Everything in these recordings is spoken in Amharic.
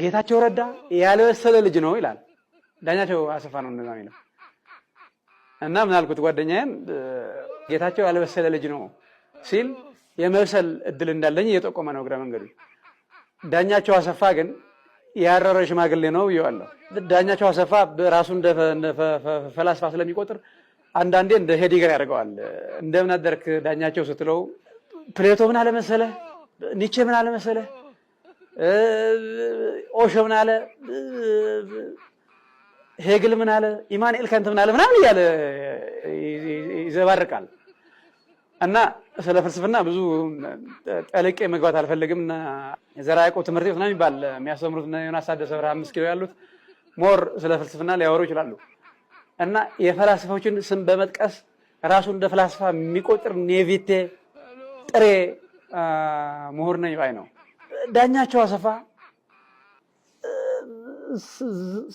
ጌታቸው ረዳ ያልበሰለ ልጅ ነው ይላል። ዳኛቸው አሰፋ ነው እንደዛ የሚለው እና ምን አልኩት ጓደኛዬን ጌታቸው ያልበሰለ ልጅ ነው ሲል የመብሰል እድል እንዳለኝ እየጠቆመ ነው እግረ መንገዱ። ዳኛቸው አሰፋ ግን ያረረ ሽማግሌ ነው ይዋለው። ዳኛቸው አሰፋ ራሱ እንደ ፈላስፋ ስለሚቆጥር አንዳንዴ እንደ ሄዲገር ያደርገዋል። እንደምን አደርክ ዳኛቸው ስትለው ፕሌቶ ምን አለ መሰለ፣ ኒቼ ምን አለ መሰለ፣ ኦሾ ምን አለ፣ ሄግል ምን አለ፣ ኢማኑኤል ካንት ምን አለ ምናምን እያለ ይዘባርቃል። እና ስለ ፍልስፍና ብዙ ጠልቄ መግባት አልፈልግም። እና የዘርዓ ያዕቆብ ትምህርት ቤት ምናምን የሚባል የሚያስተምሩት ዮናስ ታደሰ ብርሃ 5 ኪሎ ያሉት ሞር ስለ ፍልስፍና ሊያወሩ ይችላሉ። እና የፈላስፋዎችን ስም በመጥቀስ ራሱ እንደ ፈላስፋ የሚቆጥር ኔቪቴ ጥሬ ምሁር ነኝ ባይ ነው። ዳኛቸው አሰፋ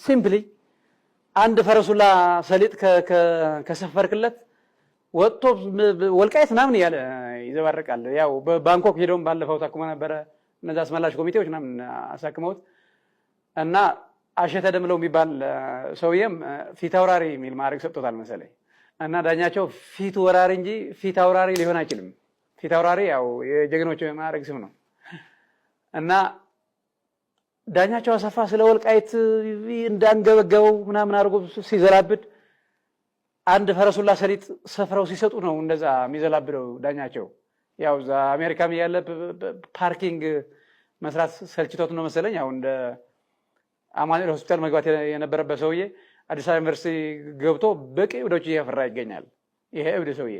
ሲምፕሊ አንድ ፈረሱላ ሰሊጥ ከሰፈርክለት ወጥቶ ወልቃይት ምናምን እያለ ይዘባርቃል። ያው በባንኮክ ሄደውም ባለፈው ታክሞ ነበረ እነዛ አስመላሽ ኮሚቴዎች ምናምን አሳክመውት እና አሸተ ደምለው የሚባል ሰውዬም ፊት አውራሪ የሚል ማዕረግ ሰጥቶታል መሰለኝ። እና ዳኛቸው ፊት ወራሪ እንጂ ፊት አውራሪ ሊሆን አይችልም። ፊት አውራሪ ያው የጀግኖች ማዕረግ ስም ነው። እና ዳኛቸው አሰፋ ስለ ወልቃይት እንዳንገበገበው ምናምን አድርጎ ሲዘላብድ አንድ ፈረሱላ ሰሊጥ ሰፍረው ሲሰጡ ነው እንደዛ የሚዘላብደው ዳኛቸው። ያው እዛ አሜሪካም ያለ ፓርኪንግ መስራት ሰልችቶት ነው መሰለኝ። ያው እንደ አማኑኤል ሆስፒታል መግባት የነበረበት ሰውዬ አዲስ አበባ ዩኒቨርሲቲ ገብቶ በቂ እብዶች እያፈራ ይገኛል። ይሄ እብድ ሰውዬ